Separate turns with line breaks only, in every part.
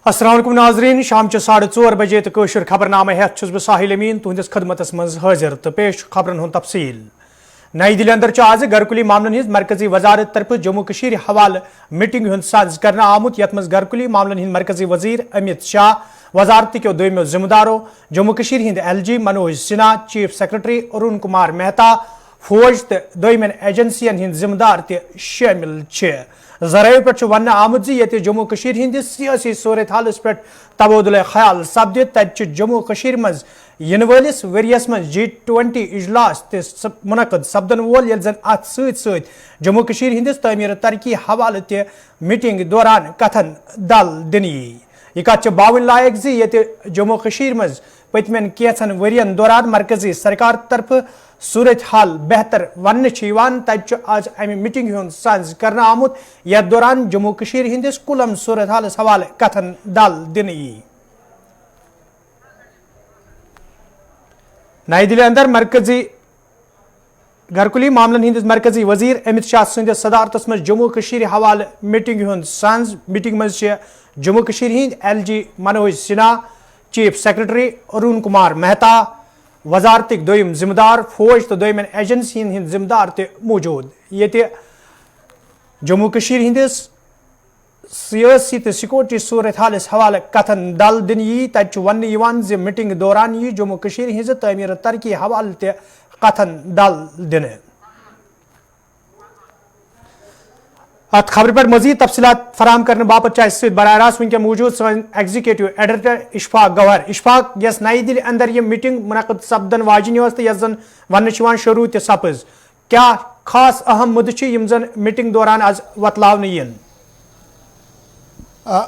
अस्सलाम वालेकुम नाजरीन शाम 4:30 बजे तो कशर खबरनामा हेत छुस बह साहिल अमीन तुहंदिस खदमतस मज हाजिर तो पेश खबरन हुंद तफसील। नई दिल्ली अंदर आज घरकुली मामलन हिंद मरकजी वजारत तरफ जम्मू कशीर हवाल मीटिंग हुंद साज करना आमुत यत मज घरकुली मामलन हिंद मरकजी वजीर अमित शाह वजारत के दोयमो जिम्मेदारों Jammu Kasheer Hind LG Manoj Sinha chief secretary Arun Kumar Mehta फौज तो दोयमन एजेंसियन हिंद जिम्मेदार ते शामिल जराये पे वन आमुत ये जम्मू कशीर हिंदिस सियासी सूरत हालस पे तबादुल ख्याल सपद तत जम्मू कशीर मज इन वलिस वरियस मज G20 इजलास मुनक़द सपदन वोल ये जन अत सत जम्मू कशीर हिंदिस तमीर तरक्की हवाले ते मीटिंग दौरान कथन दल दिन यह कत बावन लायक ये जम्मू कशीर मज पतमन कैचन वरियन दौरान मरकजी सरकार तरफ सूरत हाल बेहतर वन तत आज अमि मीटिंग हुंद साज करना आमुत यथ दौरान जम्मू कशीर हिंदिस कुलम सूरत हालस हवाले कथन दल दिन नई दिल्ली अंदर मरकजी घरकुली मामलन हिंदिस मरकजी वजीर अमित शाह सदिस सदारतस मज जम्मू कशीर हवाले मीटिंग हुंद साज मीटिंग मज Jammu Kasheer Hind LG Manoj Sinha chief secretary Arun Kumar Mehta वजारतिक दोयम जिम्मेदार फौज तो दोयमन एजेंसी हिंद जिम्मेदार ते मौजूद ये जम्मू कशीर हिंदिस सियासी तो सिक्योरिटी सूरत हालस हवाले कथन दल दिन तत वन मीटिंग दौरान जम्मू कशीर हिंज तमीर तरक्की हवाले ते कथन दल दिन अत खबर पर मजीद तफसीलात फराम करने बापत बराह रास्त वनक मौजूद सन एग्जीक्यूटिव एडिटर इशफाक गौहर। इशफाक यस नई दिल्ली अंदर यह मीटिंग मुनक़द सपदन वाजिन यस जन वन शुरू ते सपज क्या खास अहम मुद्दे यम जन मीटिंग दौरान आज वतलावन यन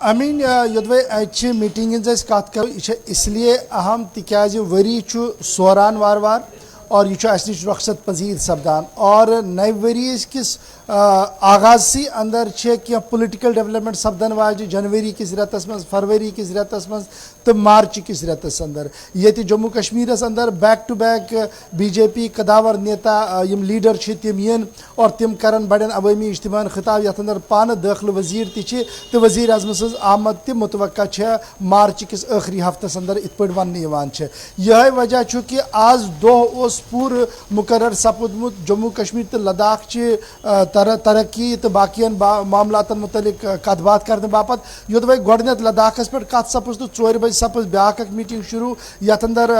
अमीन योदवे मीटिंग कत करो यह इसलिए अहम तिकाज वरी सोरान वार वार और यह नश रखसत पजीर सपदान और नए वरी किस आगाज से अंदर क्या पोलिटिकल डेवलपमेंट सपदन वाजि जनवरी किस रेतस मज फरवरी किस रेतस मज तो मार्च किस रेतस अंदर ये जम्मू कश्मीरस अंदर बैक टू बैक BJP कदावर नेता यम लीडर तम यन और तम करन बड़न अवामी इज्तिमान खिताब यथ अंदर पान दाखिल वजीर तो वजीर अजम सज आमद तम मुतवक्का मार्च किस आखिरी हफ्तस अंदर इत पे वन यह वजह कि आज दो पूर मुकर्रर सपुदमुत जम्मू कश्मीर तो लद्दाख तरक्की तो बाकियन मामलातन मुतलिक कत बात करने बापत योदवे गोडनेथ लद्दाखस पे कत सपज तो 4 बजे सपज ब्याक मीटिंग शुरू यथ अंदर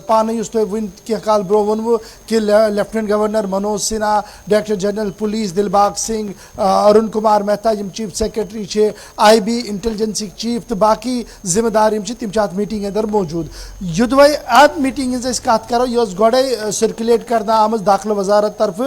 पान वन कह काल ब्रो वनवो कि lieutenant governor Manoj Sinha director general police Dilbag Singh Arun Kumar Mehta यम chief secretary IB intelligence chief तो बाकी जिम्मेदार तम मीटिंग अंदर मौजूद योदवे अत मीटिंग कत करो यह गोड़े सर्कुलेट करना आम दाखिल वजारत तरफ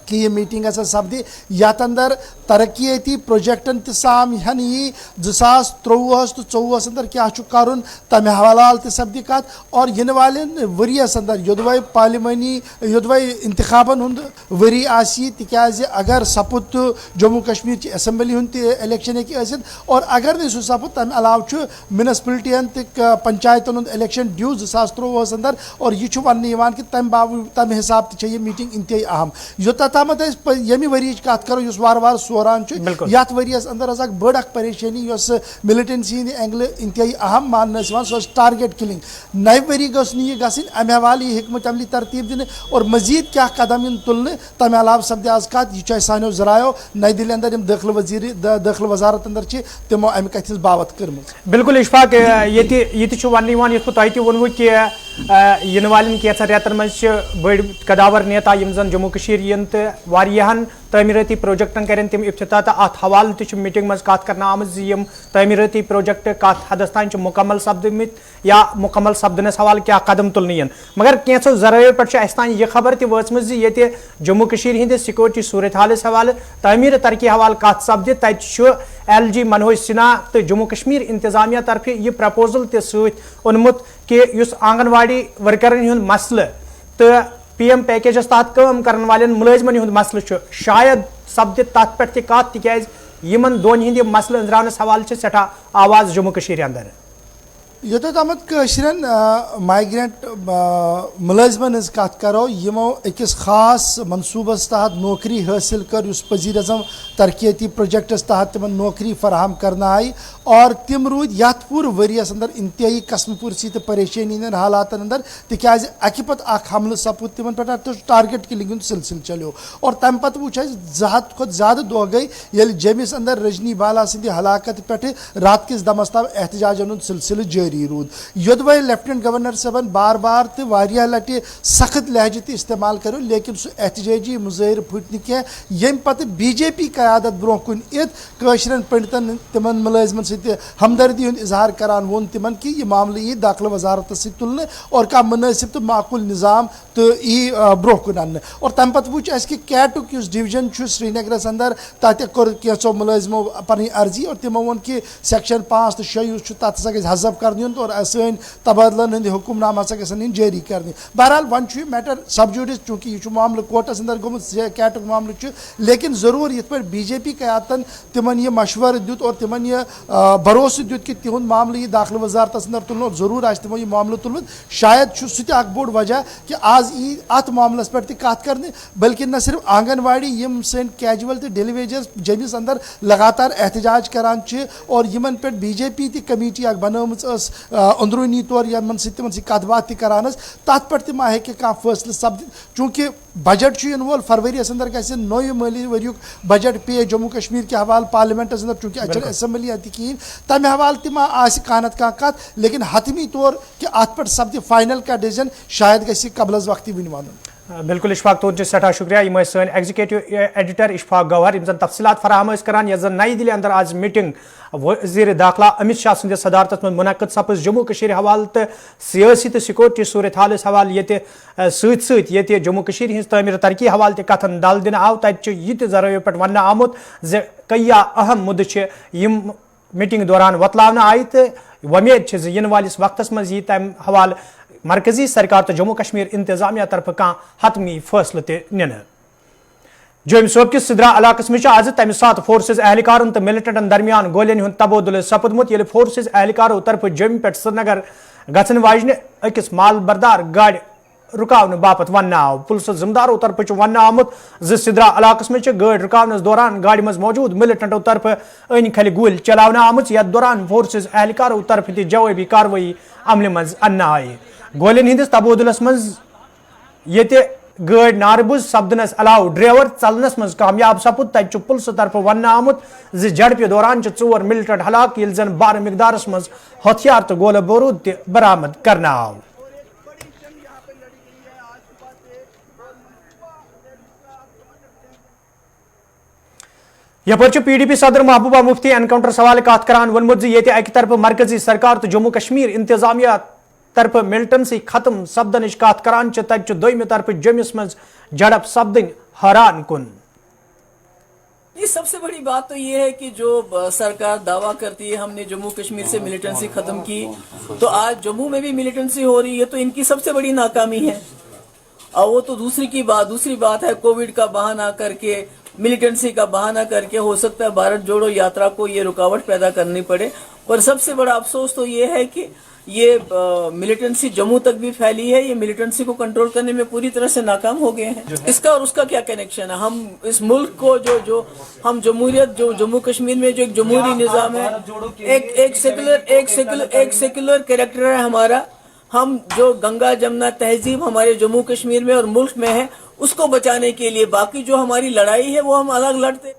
कि यह मीटिंग सपदि यथ अंदर तरक्की प्रोजेक्टन तम हन यी 2023 तो 24 अंदर क्या कर तमें हवाला सपदि कत और इन वाले वरियस अंदर योदवे पार्लिमानी योदवे इंतखाबन हुंद वरी तिकाज अगर सपुद तो जम्मू कश्मीर असम्बली हुंद इलेक्शन हेकित और अगर नहीं सह सपुद तमें अलाव म्यूनसिपलिटियन पंचायतन हुंद इलेक्शन ड्यू 2023 अंदर और यह वन कि तम हिसाब यह मीटिंग इंतहाई अहम योत यमि वरी कत करो वार वार सोरान यथ वरियस अंदर बड़ परेशानी मिलिटेंसी एंगल इंतहाई अहम मान सो टारगेट किलिंग नए वरी गस गि अमे हवाले हिकमत अमली तरतीब दिन और मजीद क्या कदम तुलने तमें अलाव सपदे आज कत यह सानो जरायो नई दिल्ली अंदर दाखिल वजारत अंदर तमो अमे कथ बावत कर
बिल्कुल इशफाक ये वन वोनवो कि इन वाले कैंसन रेतन मज बड़ कदावर नेता यम जन जम्मू कशीर यन तो वारियाहन तमीरती प्रोजेक्टन करें तम इफ्तिताह तो अत हवाले मीटिंग मज कत कर आम तमीरती प्रोजेक्ट कत हदस तान मुकम्मल सपदमित या मुकम्मल सपदनस हवाले क्या कदम तुलने मगर कैंसो जरायों पे तान यह खबर तम ये जम्मू कशीर हिंदिस सिक्योरिटी सूरत हालस हवाले तमीर तरक्की हवाले कत सपद तत LG मनोज सिन्हा तो जम्मू कश्मीर इंतजामिया तरफ यह प्रपोजल तोनमुत कि आंगनवाड़ी वर्करन हुंद मसल तो PM पैकेजस तहत काम करने वाले मुलाजमन हुंद मसल शायद सपद तथ पे कत तिकाज यमन दोन हिंद मसल अंजरानस हवाले सठा आवाज जम्मू कशीर अंदर
یوتت آمد مائگرینٹ ملازمن ہز کت کرو یمو اکس خاص منصوبس تحت نوکری حاصل کر اس وزیر اعظم ترقیتی پروجیکٹس تحت تمن نوکری فراہم کرنا آئی اور تم رود یت پور وریس اندر انتہائی قسم پرسی تو پریشانی ہند حالات اندر تکیاز اکہ پتہ اخ حملہ سپود تمن پہ ٹارگیٹ کلنگ ہند سلسلہ چلیو اور تمہ پتہ وچ زہت کھت زیادہ دہ گئی یل جیمس اندر رجنی بالا سند ہلاکت پہ رات کس دمس تام احتجاجن ہند سلسلہ جاری رود یودوے لیفٹنٹ گورنر صاحبن بار بار تو واریاہ لٹہ سخت لہجہ تہ استعمال کرو لیکن سہ احتجاجی مظاہر پھٹ نہ کی یم پتہ بی جے پی قیادت برو کن ات قشرن پنڈتن تمن ملازمن ست ہمدردی ہند اظہار کران وون تمن کہ یہ معاملہ یہ داخلہ وزارت ست تلنے اور کا مناسب تو معقول نظام تو یہ برو کن ان اور تمہ پتہ وچ اس کہ کیٹک اس ڈویژن سری نگرس اندر تتہ کور کینچو ملازمو پنہ عرضی اور تمو وون کہ سیکشن 5 تو 6 اس تت ہسا گژھِ حذف کرنی اور سن تبادلن ہند حکم نام ہسا گژھن جاری کرنی بہرحال ون یہ میٹر سب جوڈس چونکہ یہ معاملہ کورٹس اندر گومت کیٹک معاملہ لیکن ضرور یت پہ بی جے پی قیادتن تمن یہ مشورہ دیت اور تمن یہ بھروسہ دیت کہ تہد معاملہ یہ داخلہ وزارتس اندر تلن اور ضرور آس تمو یہ معاملہ تلمت شاید سہ اخ بوڑ وجہ کہ آز ای ات معاملس پہ کت کرنے بلکہ نہ صرف آنگن واڑی یم سن کیجول تو ڈیلی ویجز جمس اندر لگاتار احتجاج کران اور یمن پہ بی جے پی تہ کمیٹی اخ بنومت اندرونی طور یمن تمن سی کت بات تہ کران تت پہ ما ہیکہ کانٛہہ فٲصلہٕ سپدِتھ چونکہ بجٹ ین وول فروریس اندر گژھِ نوِ مٲلی ؤریُک بجٹ پیش جموں کشمیر کے حوالہ پارلیمنٹس اندر چونکہ اتھ اسمبلی اتہ کہین تمہ حوالہ تہ ما آسہِ کانٛہہ نتہٕ کانٛہہ کتھ لیکن حتمی طور کہ ات پہ سپدِ فائنل کا ڈیسیجن شاید گژھِ قبل از وقتی ون ون
بالکل اشفاق تہد سٹھا شکریہ یم سن ایگزیکٹو ایڈیٹر اشفاق گوہر یم زن تفصیلات فراہم کران یس زن نئی دلی اندر آج میٹنگ وزیر داخلہ امت شاہ سندس صدارتس من منعقد سپز جموں کشیر حوالہ تو سیاسی تو سیکورٹی صورت حالس حوالہ یہ ست جموں کشیر ہز تعمیر ترقی حوالہ تہ کتن ڈل دن آو تت یہ ذرائع پہ ون آمت کیا اہم مدعے یم میٹنگ دوران وتلاونہ آئی تو ومید ین والس وقتس مز یہ تمہ حوالہ مرکزی سرکار تو جموں کشمیر انتظامیہ طرف کان حتمی فیصلہ تہ نن جوم صوب کس سدرا علاقس میں آج تمہ سات فورسز اہلکارن تو ملٹنٹن درمیان گولین ہند تبادلہ سپدمت یل فورسز اہلکارو طرف جوم پہ سری نگر گھن واجنہ اکس مال بردار گاڑی رکاؤن باپت ون آو پولیس ذمہ دارو طرف ون آمت سدرا علاقس میں گاڑی رکاونس دوران گاڑی مز موجود ملٹنٹو طرف ان کھل گول چلاونہ آمت یتھ دوران فورسز اہلکارو طرف تہ جوابی کاروٲیی عملہ مز انہ آئی گولین ہندس تبادلس مز یہ گاڑی ناربز سپدنس علاوہ ڈرائیور ژلنس مز کامیاب سپد تت پولیس طرف ون آمت جھڑپہ دوران 4 ملٹنٹ ہلاک یل زن بار مقدارس مز ہتھیار تو گولہ بارود تہ برآمد کرنا آو یپر پی ڈی پی صدر محبوبہ مفتی انکاؤنٹر سوال کات کران ونمت یہ اکہ طرف مرکزی سرکار تو جموں کشمیر انتظامیہ طرف ملٹنسی ختم سپدنچ کات کران تت دویمہ طرف جمس مز جڑپ سپدن حیران کن
یہ سب سے بڑی بات تو یہ ہے کہ جو سرکار دعویٰ کرتی ہے ہم نے جموں کشمیر سے ملیٹنسی ختم کی تو آج جموں میں بھی ملیٹنسی ہو رہی ہے تو ان کی سب سے بڑی ناکامی ہے اور وہ تو دوسری بات ہے کووڈ کا بہانہ کر کے ملیٹنسی کا بہانہ کر کے ہو سکتا ہے بھارت جوڑو یاترا کو یہ رکاوٹ پیدا کرنی پڑے اور سب سے بڑا افسوس تو یہ ہے کہ یہ ملیٹنسی جموں تک بھی پھیلی ہے یہ ملیٹنسی کو کنٹرول کرنے میں پوری طرح سے ناکام ہو گئے ہیں اس کا اور اس کا کیا کنیکشن ہے ہم اس ملک کو جو ہم جمہوریت جو جموں کشمیر میں جو ایک جمہوری نظام ہے ایک سیکولر کریکٹر ہے ہمارا ہم جو گنگا جمنا تہذیب ہمارے جموں کشمیر میں اور ملک میں ہے اس کو بچانے کے لیے باقی جو ہماری لڑائی ہے وہ ہم الگ لڑتے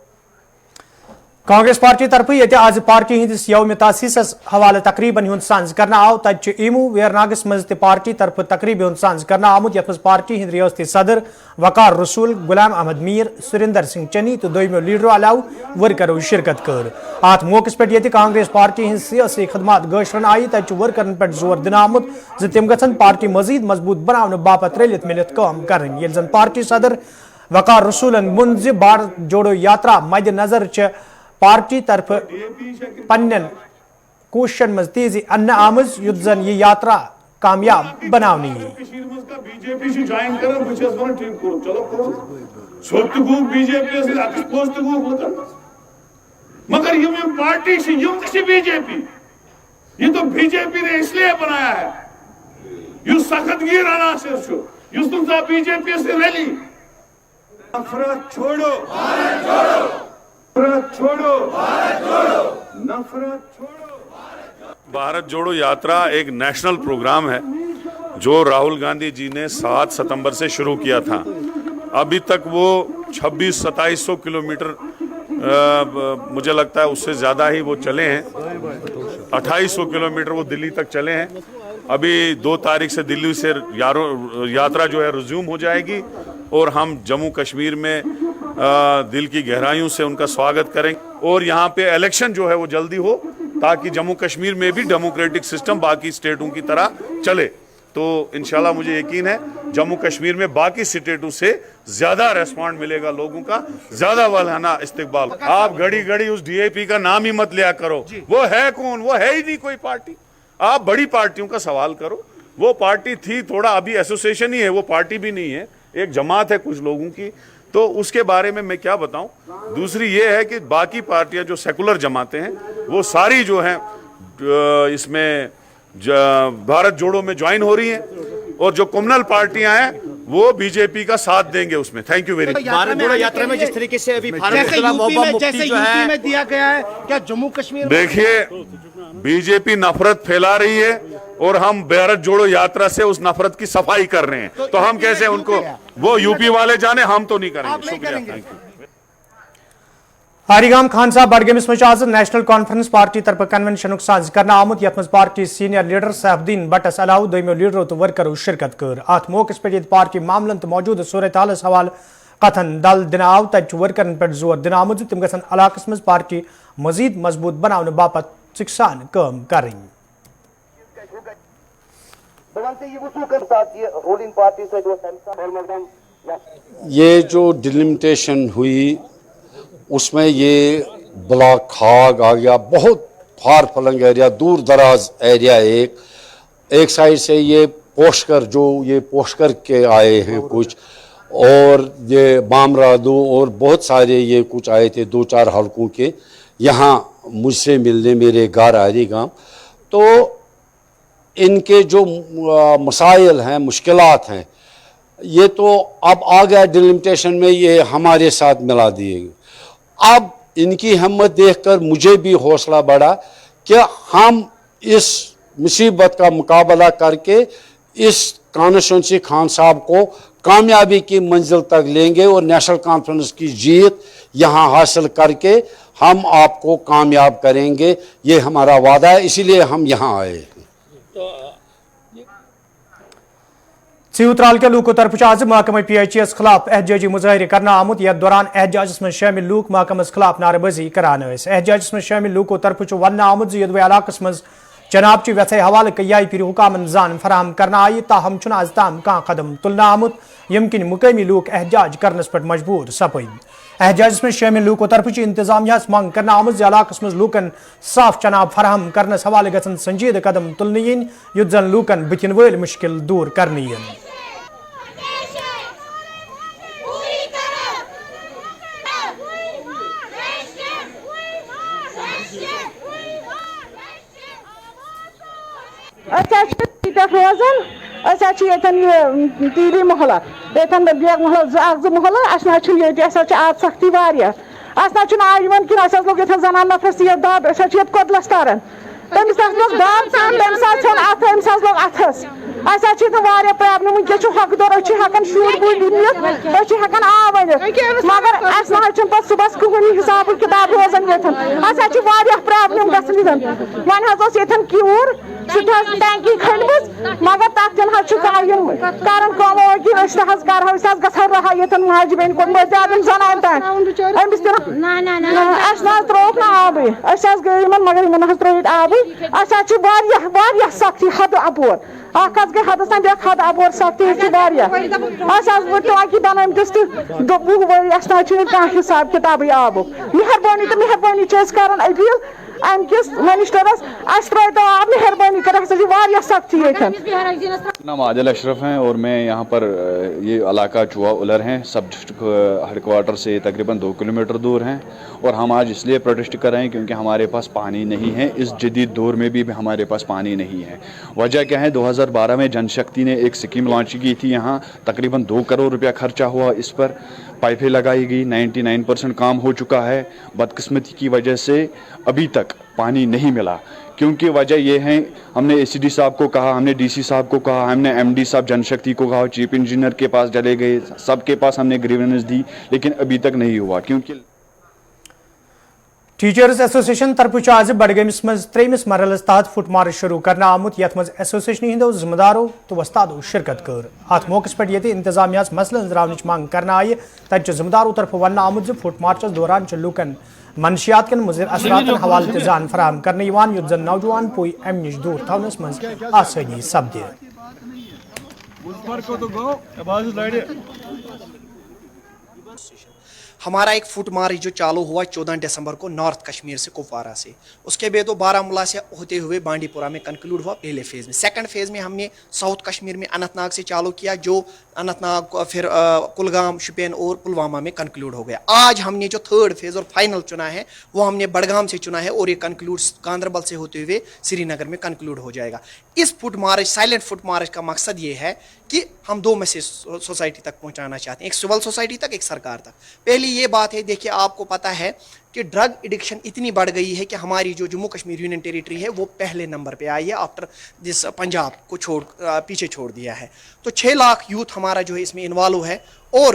کانگریس پارٹی طرف یہ آج پارٹی ہندس یوم تاسیس حوالہ تقریباً ہند سانز کرنا آو تت ایمو ویرناگس مز پارٹی طرف تقریب ہند سانز کرنا آمت یت مز پارٹی ہند ریاستی صدر وقار رسول غلام احمد میر سریندر سنگھ چنی تو دویمو لیڈرو علاوہ ورکرو شرکت کر ات موقع پہ کانگریس پارٹی ہند سیاسی خدمات گاشرن آئی تت ورکرن پہ زور دن آمت تم گھن پارٹی مزید مضبوط بنانے باپت رلت ملت کام کریں یل زن پارٹی صدر وقار رسولن ون بھارت جوڑو یاترا مد نظر پارٹی طرف پنن کوششن مز تیزی ان آمز یت زن یہ یاترا کامیاب بناونی
مگر پارٹی بی جے پی ये तो बीजेपी ने इसलिए बनाया है युस सख्तगीर अनासर छु युस तुम सा बीजेपी से रैली नफरत छोड़ो नफरत छोड़ो नफरत छोड़ो। भारत जोड़ो यात्रा एक नेशनल प्रोग्राम है जो राहुल गांधी जी ने 7 सितंबर से शुरू किया था। अभी तक वो 2600-2700 किलोमीटर मुझे लगता है उससे ज़्यादा ही वो चले हैं। 2800 किलोमीटर वो दिल्ली तक चले हैं। अभी 2 तारीख से दिल्ली से यात्रा जो है रिज्यूम हो जाएगी और हम जम्मू कश्मीर में दिल की गहराइयों से उनका स्वागत करेंगे और यहाँ पे इलेक्शन जो है वो जल्दी हो ताकि जम्मू कश्मीर में भी डेमोक्रेटिक सिस्टम बाकी स्टेटों की तरह चले। तो इंशाल्लाह मुझे यकीन है जम्मू कश्मीर में बाकी स्टेटों से ज्यादा रेस्पॉन्ड मिलेगा, लोगों का ज्यादा वालाना इस्तकबाल। आप घड़ी घड़ी उस डीएपी का नाम ही मत लिया करो, वो है कौन? वो है ही नहीं कोई पार्टी। आप बड़ी पार्टियों का सवाल करो, वो पार्टी थी थोड़ा, अभी एसोसिएशन ही है, वो पार्टी भी नहीं है, एक जमात है कुछ लोगों की। तो उसके बारे में मैं क्या बताऊं। दूसरी ये है कि बाकी पार्टियां जो सेकुलर जमातें हैं वो सारी जो हैं इसमें भारत जोड़ो में ज्वाइन हो रही हैं और जो कम्युनल पार्टियां हैं वो बीजेपी का साथ देंगे उसमें। Thank you very much.
Bharat जोड़ो यात्रा में जिस तरीके से अभी भारत
जैसे यूपी में दिया गया है, क्या जम्मू कश्मीर में?
देखिए बीजेपी नफरत फैला रही है और हम भारत जोड़ो यात्रा से उस नफरत की सफाई कर रहे हैं, तो हम कैसे उनको, वो यूपी वाले जाने, हम तो नहीं करेंगे। शुक्रिया, थैंक यू।
हरिगाम खान साहब बडगमिस मज आज नेशनल कॉन्फ्रेंस पार्टी तरफ कन्वेंशन साज कर आमुत यथ पार्टी सीनियर लीडर सैफुद्दीन बट्टस अलाव दोमो लीडरों तो वर्करों शिरकत कर। अत मौके पे पार्टी मामलन तो मौजूद सूरत हालस हवाल कथन दल दिन आव तब वर्करन पे जोर दिन आमुत तम गसन इलाकस मज पार्टी मजीद मजबूत बनाने बापत सिकसान काम करें।
ये जो डिलिमिटेशन हुई उसमें ये ब्लॉक खाग आ गया, बहुत फार फलंग एरिया, दूर दराज एरिया। एक साइड से ये पोशकर, जो ये पोशकर के आए हैं कुछ, और ये बामरादू और बहुत सारे ये कुछ आए थे 2-4 हलकों के यहाँ मुझसे मिलने मेरे घर हरिगाम। तो इनके जो मसाइल हैं, मुश्किलात हैं, ये तो अब आ गया डिलिमिटेशन में, ये हमारे साथ मिला दिए। अब इनकी हिम्मत देखकर मुझे भी हौसला बढ़ा कि हम इस मुसीबत का मुकाबला करके इस कॉन्स्टिट्यूंसी खान साहब को कामयाबी की मंजिल तक लेंगे और नेशनल कॉन्फ्रेंस की जीत यहाँ हासिल करके हम आपको कामयाब करेंगे। ये हमारा वादा है, इसीलिए हम यहाँ आए।
सीउतराल के लूकों तरफ आज महकमा PHS खिलाफ एहतजाजी मुजाहरे करना आमुत। यथ दौरान एहतजाज में शामिल लूक महकमस खिलाफ नारेबाजी करान। एहतजाज में शामिल लूकों तरफ वन आमुत यदि इलाकस मज जनाब ची व्यथ हवाले कई फिर हुकामन जान फराहम करना आई, ताहम आज ताम कह कदम तुलना आमुत यमकिन मुकामी लूक एहतजाज करनस पे मजबूर सपद। एहतजाज में शामिल लूकों तरफ इंतजामिया मंग करना आमुत इलाकस मज लूकन साफ चनाब फराहम करनस हवाले गसन संजीद कदम तुलने इन युत जन लूकन बुथिन वल मुश्किल दूर करनी।
रोजान तीरी मोहल्ला बेग मोहल्ला 2 मोहल्ला आब सख्ती वारिया आब कि लोग जनान नफरस दाद कोदलस तारान तमिस लोग दाद तमिस लोग अथस प्रॉब्लम वनकस हकदर हेकान शुर बुर हेकान आब वन मगर पे सुबह कहनी हिसाब किताब रोजान ये प्रॉब्लम गन वन क्यूर टैंकी खंड मगर तथ कारण करो रहा ये महजबन को जनान तान त्रोक ना आब गई मगर इन त्रोत आब सख्ती हद अपोर गई हद तक हद अपोर सख्ती टाँकी बनमतिस तो 20 वर कह हिसाब किताब आब मेहरबानी तो मेहरबानी कर अपील ام کس منسٹرس اس ترٛٲیتو آب مہربانی کر ہسا واریاہ سختی ییٚتٮ۪ن.
نام عادل اشرف ہیں اور میں یہاں پر یہ علاقہ چوہا اولر ہیں سب ڈسٹرکٹ ہیڈ کوارٹر سے تقریباً 2 کلومیٹر دور ہیں اور ہم آج اس لیے پروٹیسٹ کر رہے ہیں کیونکہ ہمارے پاس پانی نہیں ہے. اس جدید دور میں بھی ہمارے پاس پانی نہیں ہے. وجہ کیا ہے 2012 میں جن شکتی نے ایک اسکیم لانچ کی تھی. یہاں تقریباً 2 کروڑ روپیہ خرچہ ہوا اس پر. پائپیں لگائی گئی 99% کام ہو چکا ہے. بدقسمتی کی وجہ سے ابھی تک پانی نہیں ملا. کیونکہ وجہ یہ ہے ہم نے ACD صاحب کو کہا, ہم نے DC صاحب کو کہا, ہم نے MD صاحب جن شکتی کو کہا, چیف انجینئر کے پاس چلے گئے, سب کے پاس ہم نے گریونس دی لیکن ابھی تک نہیں ہوا. کیونکہ
ٹیچرز ایسوسیشن طرف آج بڈگامس مز 3مس مرحلس تحت فٹ مارچ شروع کرنا آمت یت مز ایسوسیشن ہندو ذمہ دارو تو وستادو شرکت کر. ات موقع پہ یہ انتظامیہ مسئلہ ہنزراونچ مانگ کرنا آئی. تتہ ذمہ دارو طرف ون آمت فٹ مارچس دوران لوکن منشیات کن مضر اثرات حوالہ زان فراہم کرنے یت زن نوجوان پوئی ام نش دور تھونس مز آسانی سپد.
ہمارا ایک فٹ مارچ جو چالو ہوا 14 دسمبر کو نارتھ کشمیر سے کپوارہ سے, اس کے بعد وہ بارہمولہ سے ہوتے ہوئے بانڈی پورہ میں کنکلوڈ ہوا پہلے فیز میں. سیکنڈ فیز میں ہم نے ساؤتھ کشمیر میں اننت ناگ سے چالو کیا جو اننت ناگ پھر کلگام شپین اور پلوامہ میں کنکلوڈ ہو گیا. آج ہم نے جو تھرڈ فیز اور فائنل چنا ہے وہ ہم نے بڈگام سے چنا ہے اور یہ کنکلوڈ گاندربل سے ہوتے ہوئے سری نگر میں کنکلوڈ ہو جائے گا. اس foot march silent foot march کا مقصد یہ ہے کہ ہم 2 میسیج سوسائٹی تک پہنچانا چاہتے ہیں, ایک سول سوسائٹی تک, ایک سرکار تک. پہلی یہ بات ہے, دیکھیے آپ کو پتہ ہے کہ ڈرگ ایڈکشن اتنی بڑھ گئی ہے کہ ہماری جو جموں کشمیر یونین ٹیریٹری ہے وہ پہلے نمبر پہ آئی ہے آفٹر جس پنجاب کو پیچھے چھوڑ دیا ہے. تو 6 لاکھ یوتھ ہمارا جو ہے اس میں انوالو ہے اور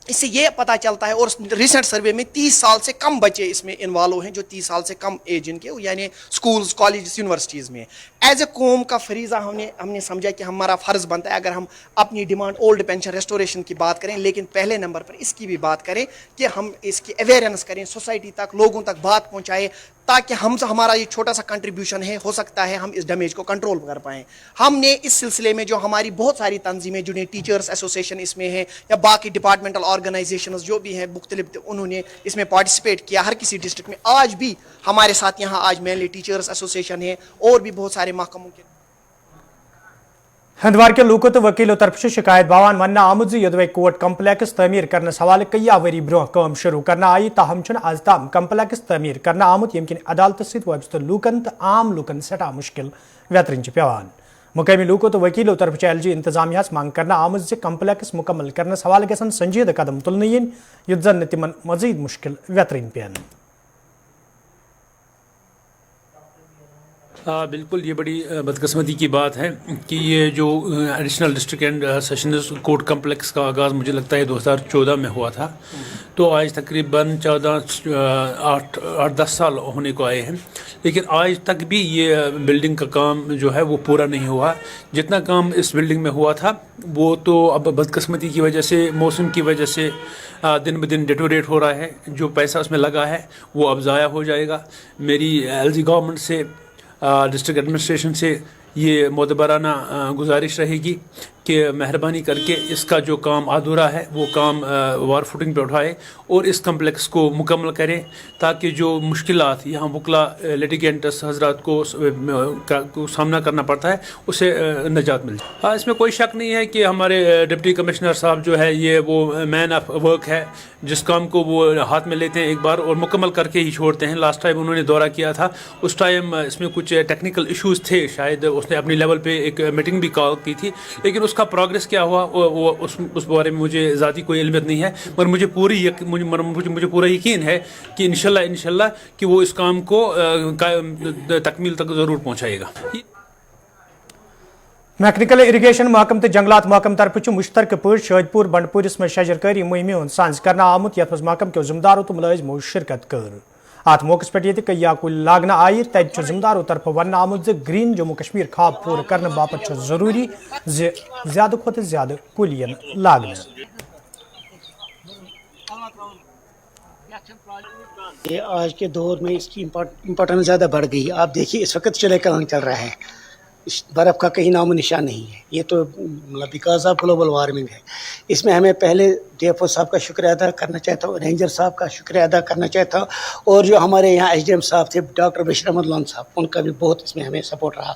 اس سے یہ پتہ چلتا ہے اور ریسنٹ سروے میں 30 سال سے کم بچے اس میں انوالو ہیں جو 30 سال سے کم ایج ان کے یعنی سکولز کالجز یونیورسٹیز میں. ایز اے قوم کا فریضہ ہم نے سمجھا کہ ہمارا فرض بنتا ہے اگر ہم اپنی ڈیمانڈ اولڈ پینشن ریسٹوریشن کی بات کریں لیکن پہلے نمبر پر اس کی بھی بات کریں کہ ہم اس کی اویئرنیس کریں, سوسائٹی تک لوگوں تک بات پہنچائیں تاکہ ہمارا یہ چھوٹا سا کنٹریبیوشن ہے ہو سکتا ہے ہم اس ڈیمیج کو کنٹرول کر پائیں. ہم نے اس سلسلے میں جو ہماری بہت ساری تنظیمیں جنہیں ٹیچرز ایسوسیشن اس میں ہے یا باقی ڈپارٹمنٹل آرگنائزیشنز جو بھی ہیں مختلف, انہوں نے اس میں پارٹیسپیٹ کیا ہر کسی ڈسٹرکٹ میں. آج بھی ہمارے ساتھ یہاں آج مینلی ٹیچرز ایسوسیشن ہے اور بھی بہت سارے محکموں کے.
ہندوار کے لوکو تو وکیلوں طرف سے شکایت باوان ونہ آمد یدوے کورٹ کمپلیکس تعمیر کرنے حوالہ کئی وری برہ کام شروع کرنا آئی تاہم آز تام کمپلیکس تعمیر کرنا آمت یم کن عدالت ست وابستہ لوکن تو عام لوکن سٹھا مشکل ویترن پیوان. مقامی لوکو تو وکیلوں طرف LG انتظامیہ مانگ کرنا آمد سے کمپلیکس مکمل کرنے حوالہ گھن سنجیدہ قدم تلن ین یت زن تمن مزید مشکل ویترن پین.
بالکل یہ بڑی بدقسمتی کی بات ہے کہ یہ جو additional district and sessions court complex کا آغاز مجھے لگتا ہے 2014 میں ہوا تھا, تو آج تقریباً 8-10 سال ہونے کو آئے ہیں, لیکن آج تک بھی یہ بلڈنگ کا کام جو ہے وہ پورا نہیں ہوا. جتنا کام اس بلڈنگ میں ہوا تھا وہ تو اب بدقسمتی کی وجہ سے, موسم کی وجہ سے دن بدن ڈیٹوریٹ ہو رہا ہے. جو پیسہ اس میں لگا ہے وہ اب ضائع ہو جائے گا. میری LG گورنمنٹ سے ڈسٹرکٹ ایڈمنسٹریشن سے یہ معتبرانہ گزارش رہے گی کہ مہربانی کر کے اس کا جو کام ادھورا ہے وہ کام وار فوٹنگ پہ اٹھائے اور اس کمپلیکس کو مکمل کریں تاکہ جو مشکلات یہاں وکلا لیٹیگینٹس حضرات کو سامنا کرنا پڑتا ہے اسے نجات مل جائے. ہاں, اس میں کوئی شک نہیں ہے کہ ہمارے ڈپٹی کمشنر صاحب جو ہے یہ وہ مین آف ورک ہے, جس کام کو وہ ہاتھ میں لیتے ہیں ایک بار اور مکمل کر کے ہی چھوڑتے ہیں. لاسٹ ٹائم انہوں نے دورہ کیا تھا, اس ٹائم اس میں کچھ ٹیکنیکل ایشوز تھے, شاید اس نے اپنی لیول پہ ایک میٹنگ بھی کال کی تھی, لیکن اس کا پروگریس کیا ہوا وہ اس بارے میں مجھے ذاتی کوئی علمیت نہیں ہے, مگر مجھے پورا یقین ہے کہ انشاءاللہ کہ وہ اس کام کو تکمیل تک ضرور پہنچائے گا.
میکنیکل اریگیشن محکم تو جنگلات محکم طرف مشترکہ پہ شہید پور بنڈپورس میں شجرکاری مہم ہند سانز کرنا آمت یت محکم کے ذمہ داروں تو ملازموں شرکت کر. ات موقع پہ یہ کئی کل لاگنہ آئی, تت ذمہ داروں طرف ون آمت گرین جموں کشمیر خواب پور کرنے باپت ضروری زیادہ کھت زیادہ کل ین لاگنہ.
یہ آج کے دور میں اس کی امپورٹنس زیادہ بڑھ گئی. آپ دیکھیے اس وقت چلے کلنگ چل رہا ہے बर्फ़ का कहीं नामो निशान नहीं है। ये तो मतलब बिकॉज ऑफ ग्लोबल वार्मिंग है। इसमें हमें पहले DFO साहब का शुक्रिया अदा करना चाहता हूँ, रेंजर साहब का शुक्रिया अदा करना चाहता हूँ, और जो हमारे यहाँ SDM साहब थे डॉक्टर बशीर अहमद लोन साहब, उनका भी बहुत इसमें हमें सपोर्ट रहा।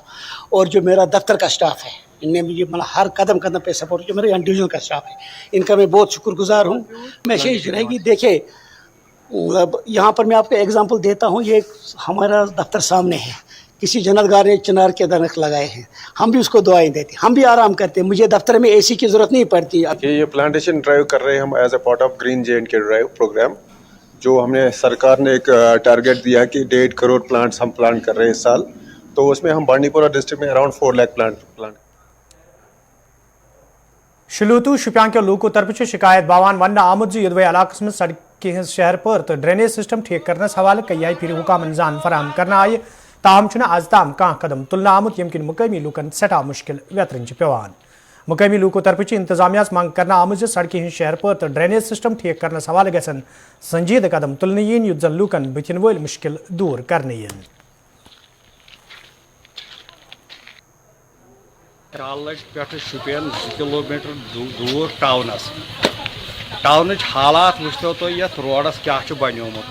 और जो मेरा दफ्तर का स्टाफ है, इनने मुझे मतलब हर कदम कदम पे सपोर्ट, जो मेरे यहाँ डिवीजन का स्टाफ है, इनका मैं बहुत शुक्रगुजार हूँ। मैसेज रहेगी, देखिए यहाँ पर मैं आपको एग्जांपल देता हूँ, ये हमारा दफ्तर सामने है, किसी जन्नतगार ने चिनार के दरख्त लगाए हैं, हम भी उसको दुआएं देते हैं, हम भी आराम करते हैं, मुझे दफ्तर में AC की ज़रूरत नहीं पड़ती।
ये प्लांटेशन ड्राइव कर रहे हैं हम as a part of green J&K drive programme, जो हमने सरकार ने एक टारगेट दिया कि 1.5 करोड़ प्लांट्स हम प्लांट कर रहे हैं इस साल, तो उसमें हम बांडीपोरा डिस्ट्रिक्ट में अराउंड 4 लाख प्लांट।
शलूतू शुपियां के लोगों तरफ शिकायत बावान वन आमुद यदवे इलाक़स में सड़कें हज शहर पर तो ड्रेनेज सिस्टम ठीक करने हवाले कई फिर हुकामन जान फराहम करना आए, ताहम आज ताम कह कदम तुलना आमुत यम किन मुकामी लूकन सठा मुश्किल वेतरन पेवान। मुकामी लूकों तरफ इंतजामिया मंग करना आमुत सड़कें हज शहर पर तो ड्रेनेज सिस्टम ठीक करने हवाले गसन संजीद कदम तुलने यन युत जन लूकन बुथिन वल मुश्किल दूर करने यन।
कालज पे शुपियन 2 किलोमीटर दूर टाउन हालात वो तो ये रोडस क्या बनोमुत,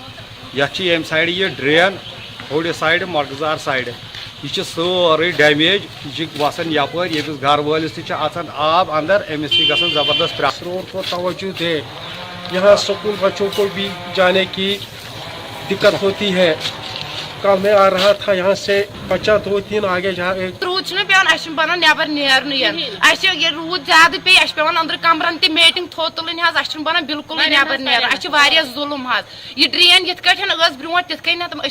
ये साइड ये ड्रेन थोड़ी साइड मगजार साइड यह सारे डैमेज, यह वसान यप यस घर वालिस तचान आब अंदर अमिस ग जबरदस्त
रोड को तवज्जो दे, यहाँ स्कूल बच्चों को भी जाने की दिक्कत होती है। कल मैं आ रहा था यहाँ से बच्चा 2-3 आगे जा
रूद पे बन नबर नेरन ये रूद ज्यादा पे पे अंदर कमरन ते मेटिंग थो तुलन बन बिल्कुल नबर नेर जुलम यह ड्रेन ये ब्रो तिथ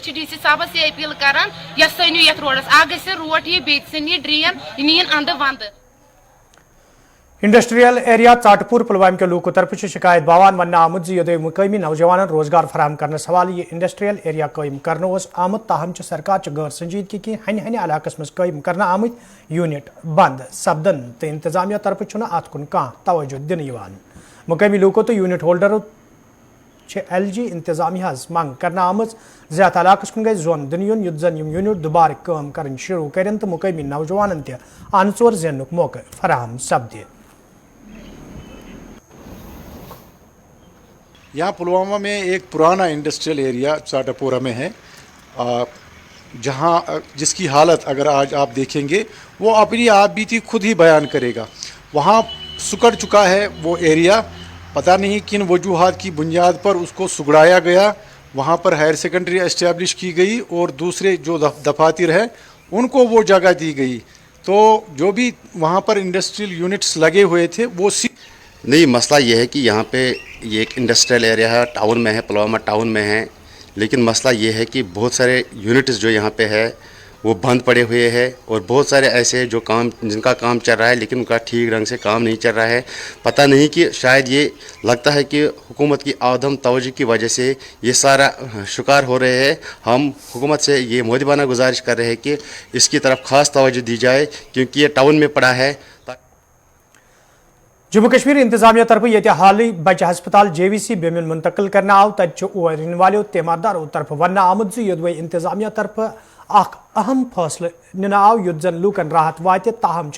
DC साहबस ये अपील करान यह सनियो ये रोडस आ ग रोड ये बे सन ड्रेन यह नीन अंद वंद।
इंडस्ट्रियल एरिया चाटपुर पुलवाम के लोगों तरफ शिकायत बावान वन आमुद यदि मुकामी नौजवान रोजगार फराहम करने सवाल ये इंडस्ट्रियल एरिया कायम करने आमुद, ताहम सरकार गैर संजीदगी की हन हन इलाकस मज कायम करने आमुद यूनिट बंद सपदन तो इंतजामिया तरफ अत कुन कह तवज्जो दिन। मुकामी लोगों तो यूनिट होल्डर LG इंतजामिया मंग करने आमज ज़्यादा इलाकस कुन गई जोन दिन युत जन यूनिट दोबारा काम कर शुरू कर तो मुकामी नौजवान अनसोर जेनुक मौके फराहम सपदे।
यहाँ पुलवामा में एक पुराना इंडस्ट्रियल एरिया चाटापोरा में है, जहाँ जिसकी हालत अगर आज आप देखेंगे वो अपनी आप बीती खुद ही बयान करेगा। वहाँ सुकड़ चुका है वो एरिया, पता नहीं किन वजूहात की बुनियाद पर उसको सुगड़ाया गया। वहाँ पर हायर सेकेंडरी एस्टेब्लिश की गई और दूसरे जो दफातर हैं उनको वो जगह दी गई, तो जो भी वहाँ पर इंडस्ट्रियल यूनिट्स लगे हुए थे वो
नहीं। मसला ये है कि यहाँ पे ये एक इंडस्ट्रियल एरिया है, टाउन में है, पुलवामा टाउन में है, लेकिन मसला ये है कि बहुत सारे यूनिट्स जो यहाँ पे है वो बंद पड़े हुए हैं और बहुत सारे ऐसे जो काम जिनका काम चल रहा है लेकिन उनका ठीक ढंग से काम नहीं चल रहा है। पता नहीं कि शायद ये लगता है कि हुकूमत की आदम तवज्जो की वजह से ये सारा शिकार हो रहे हैं। हम हुकूमत से ये मोहब्बाना गुजारिश कर रहे हैं कि इसकी तरफ ख़ास तवज्जो दी जाए क्योंकि ये टाउन में पड़ा है।
जम्मू कश्मीर इंतजामिया तरफ ये हाल बच्चे हस्पताल JVC बेमिन मुंतकिल करना आव तन वालों तीमारदारों तरफ वन आमुद यदवे इंतजामिया तरफ अहम फैसले निन आव युत जन लूकन राहत वात, ताहम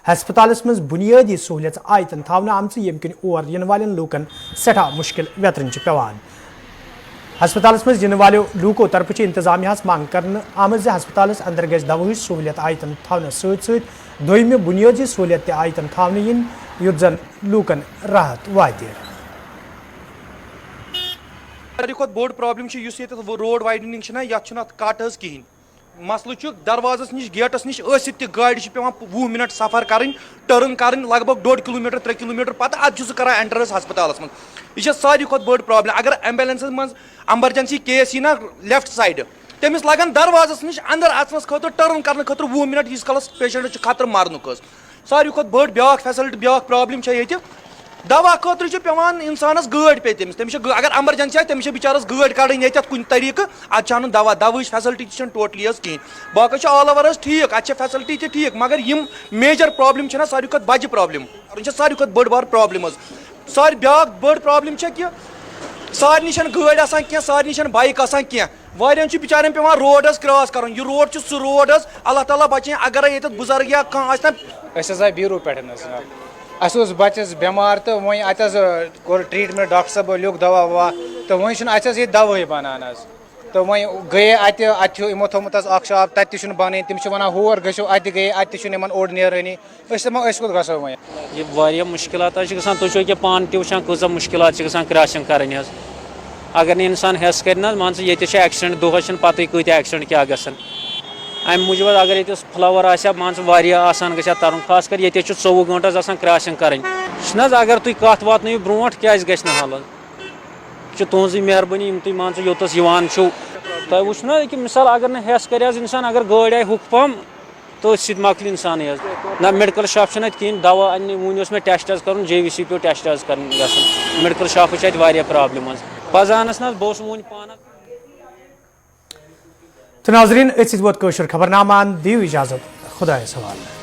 हस्पताल मज बुनियादी सहूलियत आयतन थावन आम यम किन और इन वाले लूकन सठा मुश्किल वेतरन पेवान। हस्पताल मज इन वालों लूकों तरफ इंतजामिया मांग कर आमज हस्पताल अंदर गज दवा सहूलियत आयतन थावन सत दोम बुनियादी सहूलियत आयतन थावन इन युत जन लूकन राहत वात।
बोड़ प्रॉब्लम वो रोड वाइडनिंग ये कट कहें मसल दरवाजस नश गेटस नश गाड़ी पे 20 मिनट सफर करें टर्न करें लगभग 2 किलोमीटर 3 किलोमीटर पता अद कर एंटर हस्पताल मज यह सारी बड़ प्रॉब्लम। अगर एम्बुलेंस मज एमरजेंसी केस यी ना लेफ्ट साइड तमिस लगन दरवाजस नश अंदर अचनस खतर टर्न करने खतर 20 मिनट यीस कलस पेशेंट खतर मारनुक सारी बड़ ब्या फैसिलिटी ब्या प्रॉब्लम ये दवा खतर पेवान इंसानस गाड़ पे तमिस अगर एमरजेंसी तमिस बिचारस गाड़ कड़न ये कुन तरीक अन दवा दवाच फैसिलिटी टोटली कहें बाकी ऑल ओवर ठीक अत फैसिलिटी ठीक मगर यम मेजर प्रॉब्लम सारी बज प्रॉब्लम सारी बड़ बार प्रॉब्लम सारी ब्या बड़ प्रॉब्लम कि सारे निश गाड़ आसान क्या सारे निश बाइक आसान क्या واریاہن چھ بچارن پیوان روڈ حظ کراس کرُن یہِ روڈ چھُ سُہ روڈ حظ اللہ تعالیٰ بچٲیِن اگرے ییٚتٮ۪تھ بُزرگ یا کانٛہہ آسہِ نا
أسۍ حظ آے بیٖروٗ پٮ۪ٹھ حظ جناب اَسہِ اوس بَچَس بٮ۪مار تہٕ وۄنۍ اَتہِ حظ کوٚر ٹرٛیٖٹمٮ۪نٛٹ ڈاکٹر صٲبو لیوٗکھ دوا ووا تہٕ وۄنۍ چھُنہٕ اَسہِ حظ ییٚتہِ دَوہٕے بَنان حظ تہٕ وۄنۍ گٔیے اَتہِ چھُ یِمو تھوٚمُت حظ اَکھ شاپ تَتہِ تہِ چھُنہٕ بَنٲنی تِم چھِ وَنان ہور گٔژھِو اَتہِ گٔیے اَتہِ تہِ چھُنہٕ یِمَن اوٚڑ نیرٲنی أسۍ دَپان أسۍ کوٚت گژھو وۄنۍ
یہِ واریاہ مُشکلات حظ چھِ گژھان تُہۍ چھِو ییٚکیٛاہ پانہٕ تہِ وٕچھان کۭژاہ مُشکلات چھِ گژھان کرٛاشِنٛگ کَرٕنۍ حظ اگر نہٕ اِنسان ہٮ۪س کَرِ نہ حظ مان ژٕ ییٚتہِ چھِ ایٚکسِڈٮ۪نٛٹ دۄہَس چھِنہٕ پَتہٕے کۭتیاہ ایٚکسِڈٮ۪نٛٹ کیٛاہ گژھان اَمہِ موٗجوٗب حظ اگر ییٚتہِ فٕلاوَر آسہِ ہا مان ژٕ واریاہ آسان گژھِ ہا تَرُن خاص کر ییٚتہِ چھُ 24 گٲنٛٹہٕ حظ آسان کرٛاشِنٛگ کَرٕنۍ چھُنہٕ حظ اگر تُہۍ کَتھ واتنٲیِو برونٛٹھ کیٛازِ گژھِ نہٕ حل حظ یہِ چھِ تُہٕنٛزٕے مہربٲنی یِم تُہۍ مان ژٕ یوٚتَس یِوان چھُو تۄہہِ وٕچھو نہ ییٚکیٛاہ مِثال اگر نہٕ ہٮ۪س کَرِ حظ اِنسان اگر گٲڑۍ آیہِ ہُکھ پَہَم تٔتھۍ سۭتۍ مۄکلہِ اِنسانٕے حظ نہ میڈِکل شاپ چھُنہٕ اَتہِ کِہیٖنۍ دوا اَننہِ وٕنۍ اوس مےٚ ٹٮ۪سٹ حظ کَرُن JVC پیوٚو ٹٮ۪سٹ حظ کَرُن گژھُن میڈِکل شاپٕچ چھِ اَتہِ واریاہ پرٛابلِم حظ پَزانَس نہ حظ بہٕ اوسُس وٕنۍ پانہٕ
تو ناظرین اتھ ووت کٲشُر خبرنامہ دِیِو اجازت خۄدایَس حوالہٕ